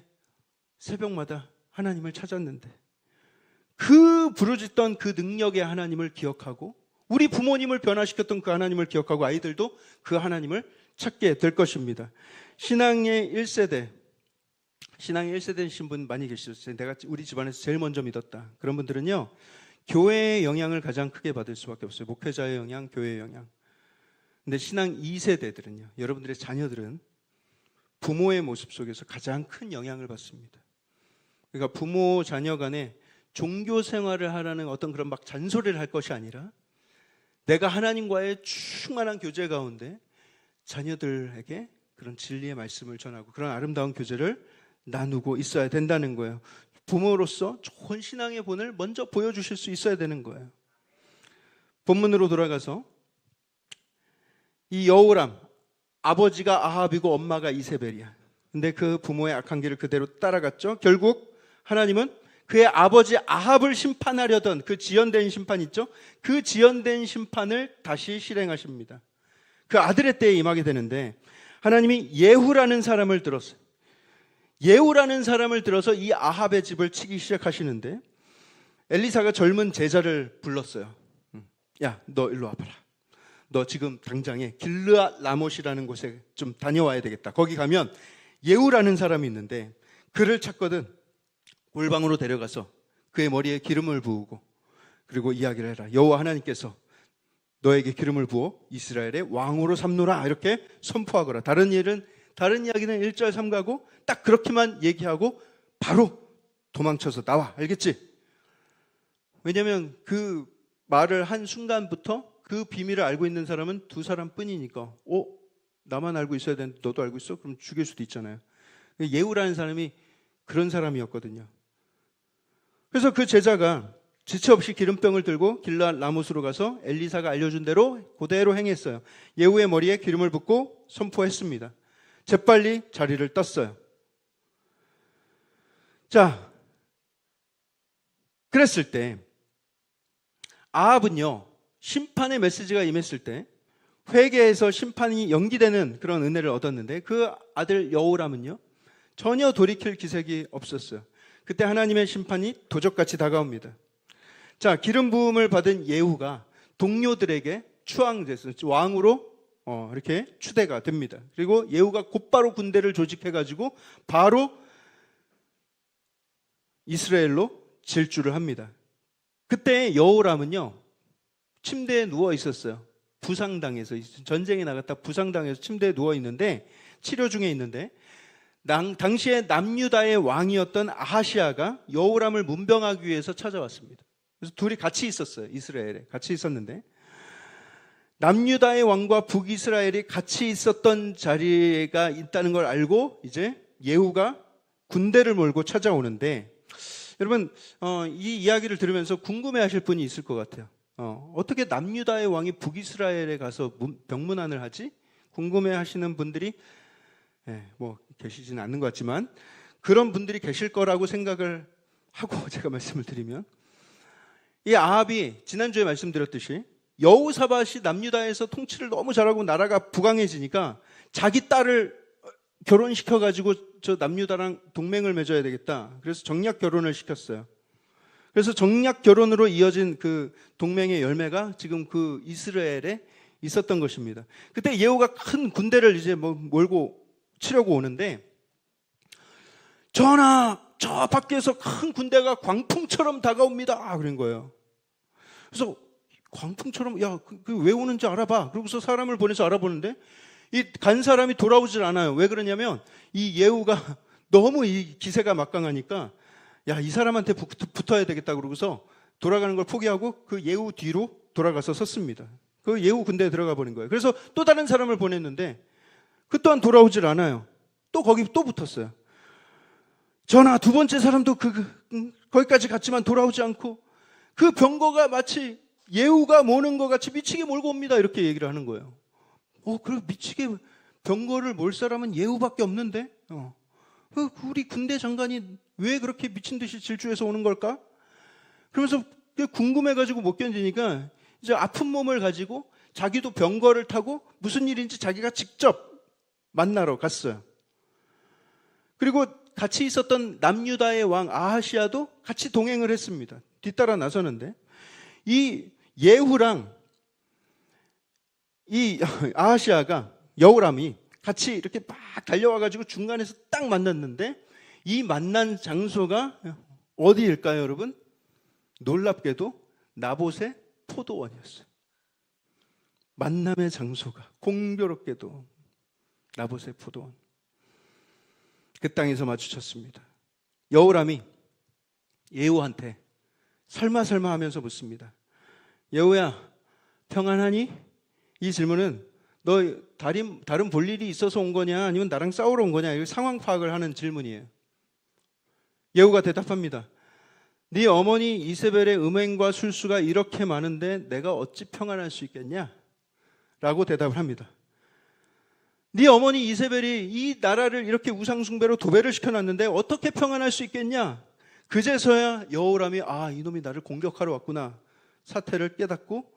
[SPEAKER 1] 새벽마다 하나님을 찾았는데, 그 부르짖던 그 능력의 하나님을 기억하고, 우리 부모님을 변화시켰던 그 하나님을 기억하고 아이들도 그 하나님을 찾게 될 것입니다. 신앙의 1세대이신 분 많이 계시죠. 내가 우리 집안에서 제일 먼저 믿었다. 그런 분들은요, 교회의 영향을 가장 크게 받을 수밖에 없어요. 목회자의 영향, 교회의 영향. 근데 신앙 2세대들은요, 여러분들의 자녀들은 부모의 모습 속에서 가장 큰 영향을 받습니다. 그러니까 부모 자녀 간에 종교 생활을 하라는 어떤 그런 막 잔소리를 할 것이 아니라, 내가 하나님과의 충만한 교제 가운데 자녀들에게 그런 진리의 말씀을 전하고 그런 아름다운 교제를 나누고 있어야 된다는 거예요. 부모로서 좋은 신앙의 본을 먼저 보여주실 수 있어야 되는 거예요. 본문으로 돌아가서, 이 여호람, 아버지가 아합이고 엄마가 이세벨이야. 근데 그 부모의 악한 길을 그대로 따라갔죠. 결국 하나님은 그의 아버지 아합을 심판하려던 그 지연된 심판 있죠? 그 지연된 심판을 다시 실행하십니다. 그 아들의 때에 임하게 되는데, 하나님이 예후라는 사람을 들었어요. 예후라는 사람을 들어서 이 아합의 집을 치기 시작하시는데, 엘리사가 젊은 제자를 불렀어요. 야, 너 일로 와봐라. 너 지금 당장에 길르앗 라못이라는 곳에 좀 다녀와야 되겠다. 거기 가면 예후라는 사람이 있는데 그를 찾거든. 골방으로 데려가서 그의 머리에 기름을 부으고 그리고 이야기를 해라. 여호와 하나님께서 너에게 기름을 부어 이스라엘의 왕으로 삼노라 이렇게 선포하거라. 다른 이야기는 1절 3가고 딱 그렇게만 얘기하고 바로 도망쳐서 나와. 알겠지? 왜냐하면 그 말을 한 순간부터 그 비밀을 알고 있는 사람은 두 사람뿐이니까 나만 알고 있어야 되는데 너도 알고 있어? 그럼 죽일 수도 있잖아요. 예후라는 사람이 그런 사람이었거든요. 그래서 그 제자가 지체 없이 기름병을 들고 길르앗 라못으로 가서 엘리사가 알려준 대로 그대로 행했어요. 예후의 머리에 기름을 붓고 선포했습니다. 재빨리 자리를 떴어요. 자, 그랬을 때 아합은요, 심판의 메시지가 임했을 때 회개해서 심판이 연기되는 그런 은혜를 얻었는데 그 아들 여호람은요 전혀 돌이킬 기색이 없었어요. 그때 하나님의 심판이 도적같이 다가옵니다. 자, 기름 부음을 받은 예후가 동료들에게 추앙돼서 왕으로 이렇게 추대가 됩니다. 그리고 예후가 곧바로 군대를 조직해가지고 바로 이스라엘로 질주를 합니다. 그때 여호람은요 침대에 누워 있었어요. 부상당해서 전쟁에 나갔다 부상당해서 침대에 누워 있는데 치료 중에 있는데 당시에 남유다의 왕이었던 아하시아가 여호람을 문병하기 위해서 찾아왔습니다. 그래서 둘이 같이 있었어요. 이스라엘에 같이 있었는데 남유다의 왕과 북이스라엘이 같이 있었던 자리가 있다는 걸 알고 이제 예후가 군대를 몰고 찾아오는데 여러분 이 이야기를 들으면서 궁금해하실 분이 있을 것 같아요. 어떻게 남유다의 왕이 북이스라엘에 가서 병문안을 하지? 궁금해하시는 분들이 뭐 계시지는 않는 것 같지만 그런 분들이 계실 거라고 생각을 하고 제가 말씀을 드리면 이 아합이 지난주에 말씀드렸듯이 여호사밧이 남유다에서 통치를 너무 잘하고 나라가 부강해지니까 자기 딸을 결혼시켜가지고 저 남유다랑 동맹을 맺어야 되겠다. 그래서 정략 결혼을 시켰어요. 그래서 정략 결혼으로 이어진 그 동맹의 열매가 지금 그 이스라엘에 있었던 것입니다. 그때 예후가 큰 군대를 이제 몰고 치려고 오는데 전하, 저 밖에서 큰 군대가 광풍처럼 다가옵니다. 그런 거예요. 그래서 광풍처럼 야, 왜 오는지 알아봐. 그러고서 사람을 보내서 알아보는데 이 간 사람이 돌아오질 않아요. 왜 그러냐면 이 예후가 너무 이 기세가 막강하니까 야, 이 사람한테 붙어야 되겠다 그러고서 돌아가는 걸 포기하고 그 예후 뒤로 돌아가서 섰습니다. 그 예후 군대에 들어가 버린 거예요. 그래서 또 다른 사람을 보냈는데 그 또한 돌아오질 않아요. 또 거기 또 붙었어요. 전하, 두 번째 사람도 거기까지 갔지만 돌아오지 않고 그 병거가 마치 예후가 모는 것 같이 미치게 몰고 옵니다. 이렇게 얘기를 하는 거예요. 그럼 미치게 병거를 몰 사람은 예후밖에 없는데 우리 군대 장관이 왜 그렇게 미친 듯이 질주해서 오는 걸까? 그러면서 궁금해가지고 못 견디니까 이제 아픈 몸을 가지고 자기도 병거를 타고 무슨 일인지 자기가 직접 만나러 갔어요. 그리고 같이 있었던 남유다의 왕 아하시아도 같이 동행을 했습니다. 뒤따라 나서는데 이 예후랑 이 아하시아가 여호람이 같이 이렇게 막 달려와가지고 중간에서 딱 만났는데 이 만난 장소가 어디일까요, 여러분? 놀랍게도 나봇의 포도원이었어요. 만남의 장소가 공교롭게도 나봇의 포도원. 그 땅에서 마주쳤습니다. 여호람이 예후한테 설마 하면서 묻습니다. 예후야, 평안하니? 이 질문은 너 다른 볼 일이 있어서 온 거냐 아니면 나랑 싸우러 온 거냐, 이거 상황 파악을 하는 질문이에요. 예후가 대답합니다. 네 어머니 이세벨의 음행과 술수가 이렇게 많은데 내가 어찌 평안할 수 있겠냐? 라고 대답을 합니다. 네 어머니 이세벨이 이 나라를 이렇게 우상숭배로 도배를 시켜놨는데 어떻게 평안할 수 있겠냐? 그제서야 여호람이 이놈이 나를 공격하러 왔구나 사태를 깨닫고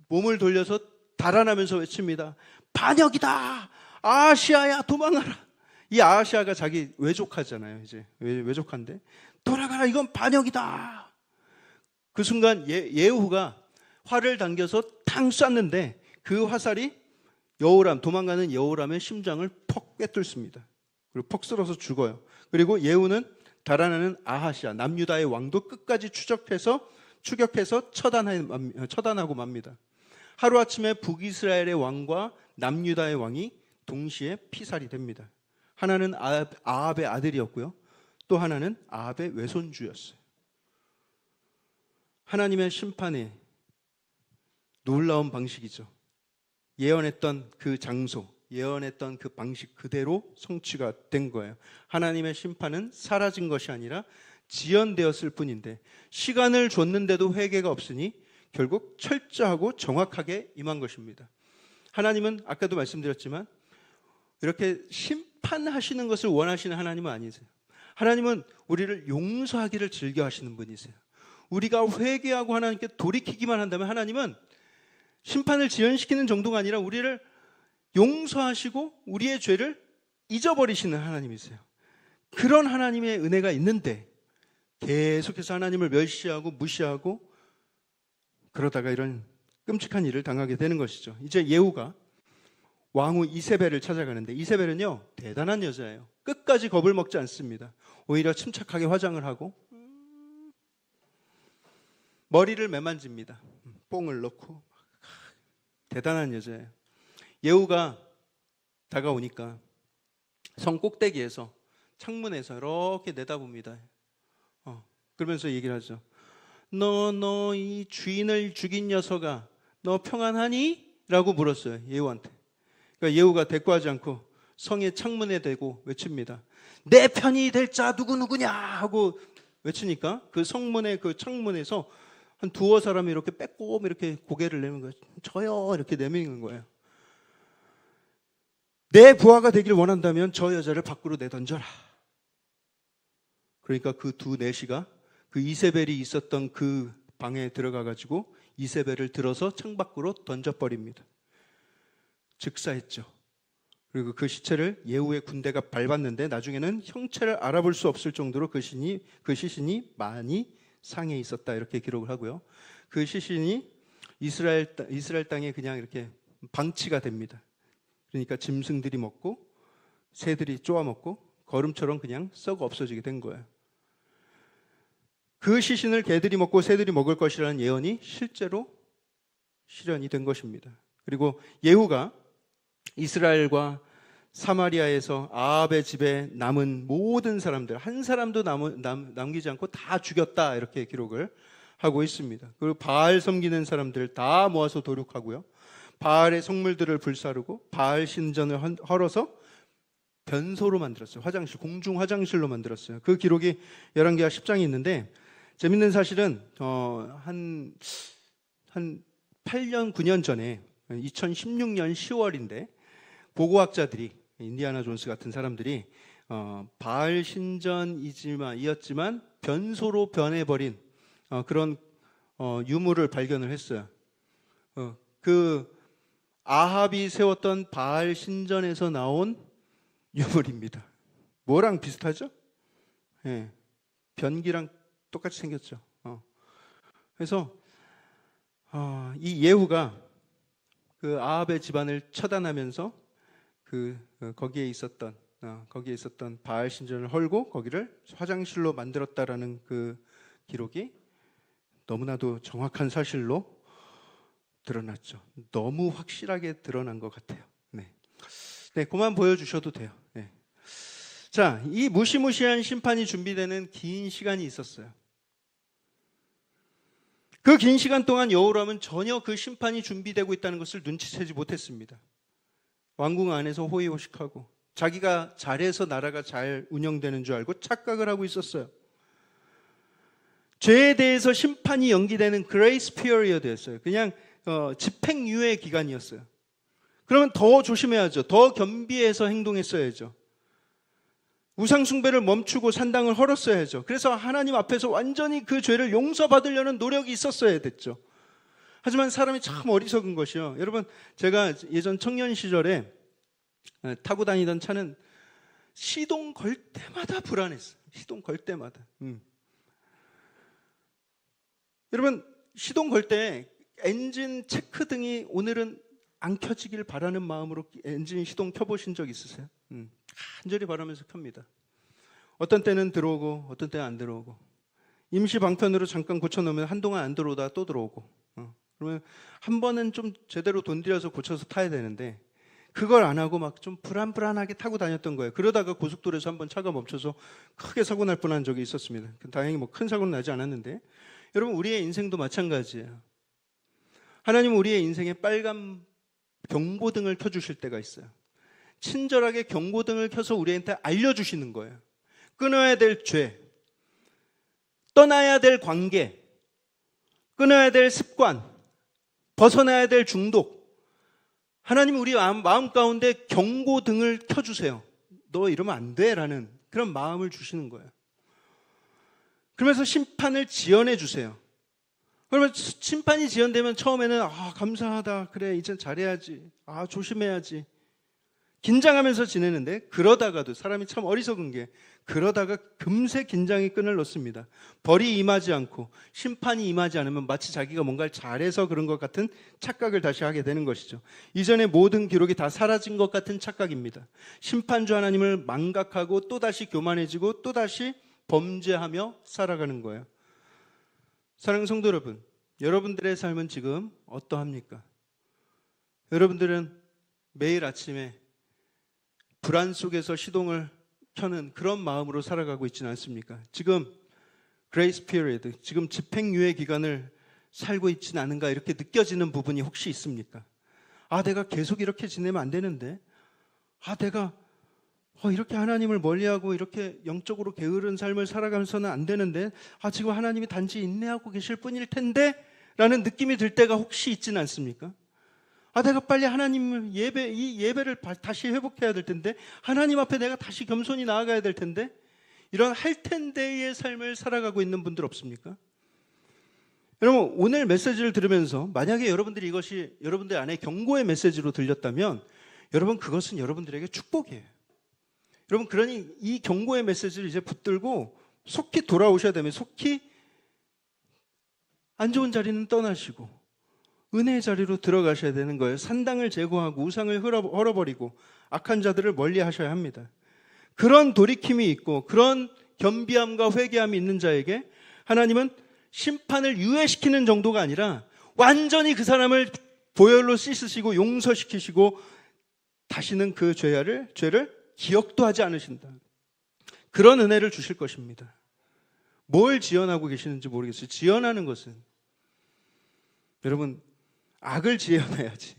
[SPEAKER 1] 몸을 돌려서 달아나면서 외칩니다. 반역이다. 아하시아야, 도망가라. 이 아하시아가 자기 외족하잖아요. 이제 외족한데 돌아가라, 이건 반역이다. 그 순간 예후가 활을 당겨서 탕 쐈는데 그 화살이 도망가는 여호람의 심장을 퍽 꿰뚫습니다. 그리고 퍽 쓸어서 죽어요. 그리고 예후는 달아나는 아하시아 남유다의 왕도 끝까지 추격해서 처단하고 맙니다. 하루아침에 북이스라엘의 왕과 남유다의 왕이 동시에 피살이 됩니다. 하나는 아합의 아들이었고요. 또 하나는 아합의 외손주였어요. 하나님의 심판의 놀라운 방식이죠. 예언했던 그 장소, 예언했던 그 방식 그대로 성취가 된 거예요. 하나님의 심판은 사라진 것이 아니라 지연되었을 뿐인데 시간을 줬는데도 회개가 없으니 결국 철저하고 정확하게 임한 것입니다. 하나님은 아까도 말씀드렸지만 이렇게 심판하시는 것을 원하시는 하나님은 아니세요. 하나님은 우리를 용서하기를 즐겨하시는 분이세요. 우리가 회개하고 하나님께 돌이키기만 한다면 하나님은 심판을 지연시키는 정도가 아니라 우리를 용서하시고 우리의 죄를 잊어버리시는 하나님이세요. 그런 하나님의 은혜가 있는데 계속해서 하나님을 멸시하고 무시하고 그러다가 이런 끔찍한 일을 당하게 되는 것이죠. 이제 예후가 왕후 이세벨을 찾아가는데 이세벨은요 대단한 여자예요. 끝까지 겁을 먹지 않습니다. 오히려 침착하게 화장을 하고 머리를 매만집니다. 뽕을 넣고 대단한 여자예요. 예후가 다가오니까 성 꼭대기에서 창문에서 이렇게 내다봅니다. 그러면서 얘기를 하죠. 너 이 주인을 죽인 녀석아, 너 평안하니? 라고 물었어요. 예후한테. 그러니까 예후가 대꾸하지 않고 성의 창문에 대고 외칩니다. 내 편이 될 자 누구냐 하고 외치니까 그 성문의 그 창문에서 한 두어 사람이 이렇게 빼꼼 이렇게 고개를 내는 거예요. 저요 이렇게 내미는 거예요. 내 부하가 되길 원한다면 저 여자를 밖으로 내던져라. 그러니까 그 두 내시가 그 이세벨이 있었던 그 방에 들어가 가지고 이세벨을 들어서 창밖으로 던져버립니다. 즉사했죠. 그리고 그 시체를 예후의 군대가 밟았는데 나중에는 형체를 알아볼 수 없을 정도로 그 시신이 많이 상해 있었다 이렇게 기록을 하고요. 그 시신이 이스라엘 땅에 그냥 이렇게 방치가 됩니다. 그러니까 짐승들이 먹고 새들이 쪼아 먹고 거름처럼 그냥 썩어 없어지게 된 거예요. 그 시신을 개들이 먹고 새들이 먹을 것이라는 예언이 실제로 실현이 된 것입니다. 그리고 예후가 이스라엘과 사마리아에서 아합의 집에 남은 모든 사람들 한 사람도 남기지 않고 다 죽였다 이렇게 기록을 하고 있습니다. 그리고 바알 섬기는 사람들 다 모아서 도륙하고요. 바알의 성물들을 불사르고 바알 신전을 헐어서 변소로 만들었어요. 화장실, 공중 화장실로 만들었어요. 그 기록이 열왕기하 10장에 있는데 재밌는 사실은 한 8년, 9년 전에 2016년 10월인데 고고학자들이 인디아나 존스 같은 사람들이 바알 신전이었지만 변소로 변해버린 그런 유물을 발견을 했어요. 그 아합이 세웠던 바알 신전에서 나온 유물입니다. 뭐랑 비슷하죠? 예, 변기랑 똑같이 생겼죠. 그래서 이 예후가 그 아합의 집안을 처단하면서 거기에 있었던 바알 신전을 헐고 거기를 화장실로 만들었다라는 그 기록이 너무나도 정확한 사실로 드러났죠. 너무 확실하게 드러난 것 같아요. 네, 그만 보여주셔도 돼요. 네. 자, 이 무시무시한 심판이 준비되는 긴 시간이 있었어요. 그 긴 시간 동안 여호람은 전혀 그 심판이 준비되고 있다는 것을 눈치채지 못했습니다. 왕궁 안에서 호의호식하고 자기가 잘해서 나라가 잘 운영되는 줄 알고 착각을 하고 있었어요. 죄에 대해서 심판이 연기되는 그레이스 피어리어드였어요. 그냥 집행유예 기간이었어요. 그러면 더 조심해야죠. 더 겸비해서 행동했어야죠. 우상숭배를 멈추고 산당을 헐었어야죠. 그래서 하나님 앞에서 완전히 그 죄를 용서받으려는 노력이 있었어야 됐죠. 하지만 사람이 참 어리석은 것이요. 여러분, 제가 예전 청년 시절에 타고 다니던 차는 시동 걸 때마다 불안했어요. 시동 걸 때마다. 여러분, 시동 걸 때 엔진 체크등이 오늘은 안 켜지길 바라는 마음으로 엔진 시동 켜보신 적 있으세요? 간절히 바라면서 켭니다. 어떤 때는 들어오고 어떤 때는 안 들어오고 임시 방편으로 잠깐 고쳐놓으면 한동안 안 들어오다가 또 들어오고 그러면 한 번은 좀 제대로 돈 들여서 고쳐서 타야 되는데 그걸 안 하고 막 좀 불안불안하게 타고 다녔던 거예요. 그러다가 고속도로에서 한번 차가 멈춰서 크게 사고 날 뻔한 적이 있었습니다. 다행히 뭐 큰 사고는 나지 않았는데, 여러분 우리의 인생도 마찬가지예요. 하나님은 우리의 인생에 빨간 경고등을 켜주실 때가 있어요. 친절하게 경고등을 켜서 우리한테 알려주시는 거예요. 끊어야 될 죄, 떠나야 될 관계, 끊어야 될 습관, 벗어나야 될 중독. 하나님은 우리 마음 가운데 경고등을 켜주세요. 너 이러면 안 돼 라는 그런 마음을 주시는 거예요. 그러면서 심판을 지연해 주세요. 그러면 심판이 지연되면 처음에는 감사하다, 그래 이제 잘해야지, 조심해야지, 긴장하면서 지내는데, 그러다가도 사람이 참 어리석은 게 그러다가 금세 긴장의 끈을 놓습니다. 벌이 임하지 않고 심판이 임하지 않으면 마치 자기가 뭔가를 잘해서 그런 것 같은 착각을 다시 하게 되는 것이죠. 이전의 모든 기록이 다 사라진 것 같은 착각입니다. 심판주 하나님을 망각하고 또다시 교만해지고 또다시 범죄하며 살아가는 거예요. 사랑하는 성도 여러분, 여러분들의 삶은 지금 어떠합니까? 여러분들은 매일 아침에 불안 속에서 시동을 켜는 그런 마음으로 살아가고 있지는 않습니까? 지금 그레이스 피리어드, 지금 집행유예 기간을 살고 있지는 않은가 이렇게 느껴지는 부분이 혹시 있습니까? 내가 계속 이렇게 지내면 안 되는데, 내가 이렇게 하나님을 멀리하고 이렇게 영적으로 게으른 삶을 살아가면서는 안 되는데, 지금 하나님이 단지 인내하고 계실 뿐일 텐데 라는 느낌이 들 때가 혹시 있지는 않습니까? 내가 빨리 하나님을 이 예배를 다시 회복해야 될 텐데, 하나님 앞에 내가 다시 겸손히 나아가야 될 텐데, 이런 할 텐데의 삶을 살아가고 있는 분들 없습니까? 여러분, 오늘 메시지를 들으면서 만약에 여러분들이 이것이 여러분들 안에 경고의 메시지로 들렸다면, 여러분 그것은 여러분들에게 축복이에요. 여러분, 그러니 이 경고의 메시지를 이제 붙들고 속히 돌아오셔야 되면 속히 안 좋은 자리는 떠나시고 은혜의 자리로 들어가셔야 되는 거예요. 산당을 제거하고 우상을 헐어버리고 악한 자들을 멀리 하셔야 합니다. 그런 돌이킴이 있고 그런 겸비함과 회개함이 있는 자에게 하나님은 심판을 유예시키는 정도가 아니라 완전히 그 사람을 보혈로 씻으시고 용서시키시고 다시는 그 죄를 기억도 하지 않으신다. 그런 은혜를 주실 것입니다. 뭘 지연하고 계시는지 모르겠어요. 지연하는 것은, 여러분, 악을 지연해야지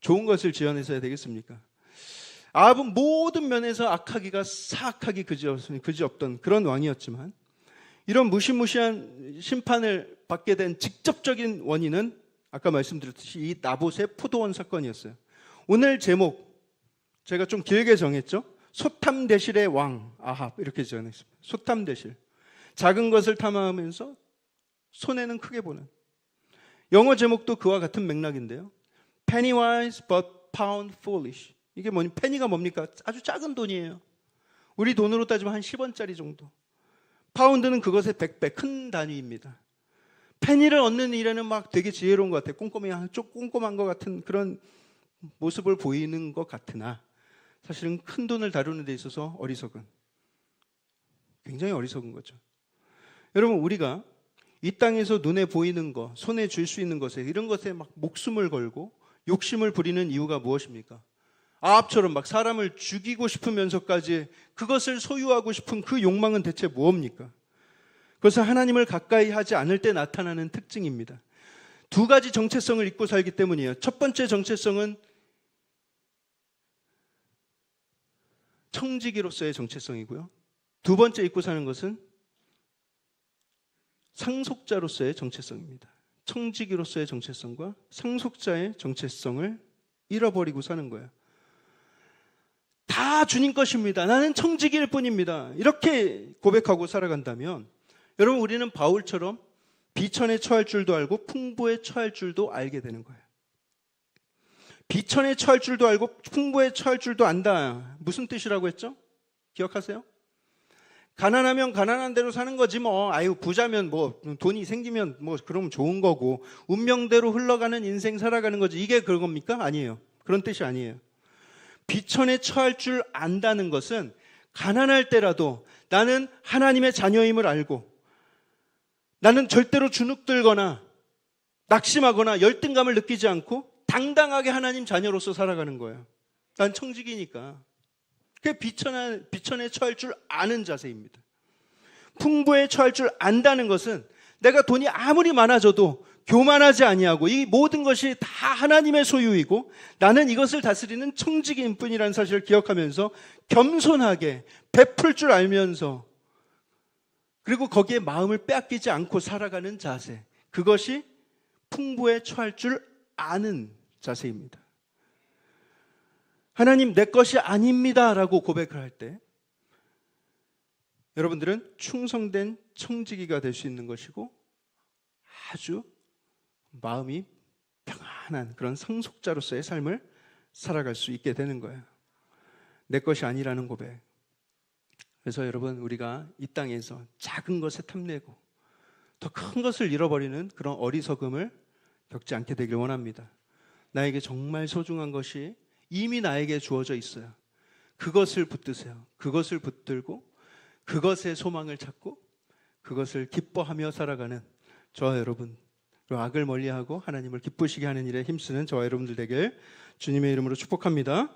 [SPEAKER 1] 좋은 것을 지연해서야 되겠습니까? 아합은 모든 면에서 악하기가 사악하기 그지없던 그런 왕이었지만, 이런 무시무시한 심판을 받게 된 직접적인 원인은 아까 말씀드렸듯이 이 나봇의 포도원 사건이었어요. 오늘 제목 제가 좀 길게 정했죠. 소탐대실의 왕 아합, 이렇게 정했습니다. 소탐대실, 작은 것을 탐하면서 손해는 크게 보는. 영어 제목도 그와 같은 맥락인데요. Penny wise but pound foolish. 이게 뭐니? 페니가 뭡니까? 아주 작은 돈이에요. 우리 돈으로 따지면 한 10원짜리 정도. 파운드는 그것의 100배 큰 단위입니다. 페니를 얻는 일에는 막 되게 지혜로운 것 같아요. 꼼꼼한 것 같은 그런 모습을 보이는 것 같으나 사실은 큰 돈을 다루는 데 있어서 굉장히 어리석은 거죠. 여러분, 우리가 이 땅에서 눈에 보이는 것, 손에 쥘 수 있는 것에, 이런 것에 막 목숨을 걸고 욕심을 부리는 이유가 무엇입니까? 아합처럼 막 사람을 죽이고 싶으면서까지 그것을 소유하고 싶은 그 욕망은 대체 무엇입니까? 그것은 하나님을 가까이 하지 않을 때 나타나는 특징입니다. 두 가지 정체성을 잊고 살기 때문이에요. 첫 번째 정체성은 청지기로서의 정체성이고요. 두 번째 잊고 사는 것은 상속자로서의 정체성입니다. 청지기로서의 정체성과 상속자의 정체성을 잃어버리고 사는 거예요. 다 주님 것입니다. 나는 청지기일 뿐입니다. 이렇게 고백하고 살아간다면, 여러분, 우리는 바울처럼 비천에 처할 줄도 알고 풍부에 처할 줄도 알게 되는 거예요. 비천에 처할 줄도 알고 풍부에 처할 줄도 안다. 무슨 뜻이라고 했죠? 기억하세요? 가난하면 가난한 대로 사는 거지 뭐. 부자면 뭐 돈이 생기면 뭐 그러면 좋은 거고, 운명대로 흘러가는 인생 살아가는 거지. 이게 그런 겁니까? 아니에요. 그런 뜻이 아니에요. 비천에 처할 줄 안다는 것은 가난할 때라도 나는 하나님의 자녀임을 알고, 나는 절대로 주눅들거나 낙심하거나 열등감을 느끼지 않고 당당하게 하나님 자녀로서 살아가는 거예요. 난 청직이니까. 그게 비천에 처할 줄 아는 자세입니다. 풍부에 처할 줄 안다는 것은 내가 돈이 아무리 많아져도 교만하지 아니하고 이 모든 것이 다 하나님의 소유이고 나는 이것을 다스리는 청직인 뿐이라는 사실을 기억하면서 겸손하게 베풀 줄 알면서 그리고 거기에 마음을 빼앗기지 않고 살아가는 자세, 그것이 풍부에 처할 줄 아는 자세입니다. 하나님, 내 것이 아닙니다 라고 고백을 할 때 여러분들은 충성된 청지기가 될 수 있는 것이고 아주 마음이 평안한 그런 상속자로서의 삶을 살아갈 수 있게 되는 거예요. 내 것이 아니라는 고백. 그래서 여러분, 우리가 이 땅에서 작은 것에 탐내고 더 큰 것을 잃어버리는 그런 어리석음을 겪지 않게 되길 원합니다. 나에게 정말 소중한 것이 이미 나에게 주어져 있어요. 그것을 붙드세요. 그것을 붙들고 그것의 소망을 찾고 그것을 기뻐하며 살아가는 저와 여러분, 악을 멀리하고 하나님을 기쁘시게 하는 일에 힘쓰는 저와 여러분들 되길 주님의 이름으로 축복합니다.